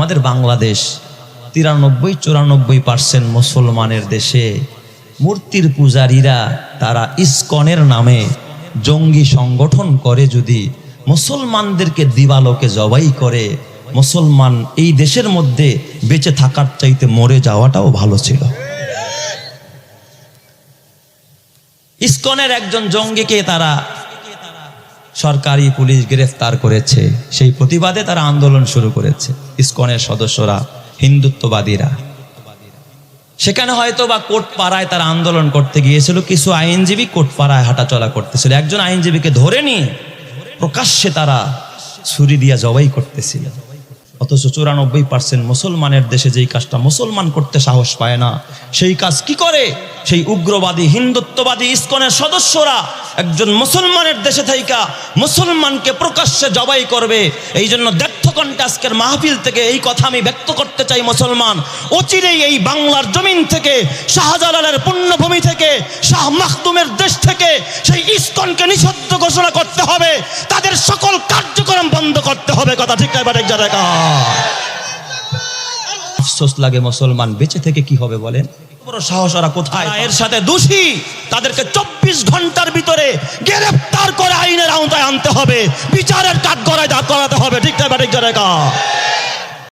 আমাদের বাংলাদেশ 93-94% মুসলমানের দেশে মূর্তির পূজারীরা তারা ইসকনের নামে জঙ্গি সংগঠন করে, যদি মুসলমানদেরকে দিবালোকে জবাই করে, মুসলমান এই দেশের মধ্যে বেঁচে থাকার চাইতে মরে যাওয়াটাও ভালো ছিল। ইসকনের একজন জঙ্গিকে তারা সরকারি পুলিশ গ্রেফতার করেছে, সেই প্রতিবাদে তারা আন্দোলন শুরু করেছে ইসকনের সদস্যরা, হিন্দুত্ববাদীরা। সেখানে হয়তো বা কোটপাড়ায় তারা আন্দোলন করতে গিয়েছিল, কিছু আইনজীবী কোটপাড়ায় হাঁটাচলা করতেছিল, একজন আইনজীবীকে ধরে নিয়ে প্রকাশ্যে তারা ছুরি দিয়া জবাই করতেছিল। অথচ 94% মুসলমানের দেশে যেই কাজটা মুসলমান করতে সাহস পায় না, সেই কাজ কি করে সেই উগ্রবাদী হিন্দুত্ববাদী ইসকনের সদস্যরা একজন মুসলমানের দেশে থাইকা মুসলমানকে প্রকাশ্যে জবাই করবে। এই জন্য দ্ব্যর্থকণ্ঠে আজকের মাহফিল থেকে এই কথা আমি ব্যক্ত করতে চাই, মুসলমান অচিরেই এই বাংলার জমিন থেকে, শাহজালালের পুণ্যভূমি থেকে, শাহ মাখদুমের দেশ থেকে সেই ইসকনকে নিষিদ্ধ ঘোষণা করতে হবে, তাদের সকল কার্যক্রম বন্ধ করতে হবে। কথা ঠিক না ঠিক যা দেখা। আফসোস লাগে মুসলমান বেঁচে থেকে কি হবে বলেন? বড় সাহস ওরা কোথায়? এর সাথে দোষী তাদেরকে 24 ঘন্টার ভিতরে গ্রেফতার করে আইনের আওতায় আনতে হবে, বিচারের কাঠগড়ায় দাঁড় করাতে হবে। ঠিক না ঠিক যা দেখা।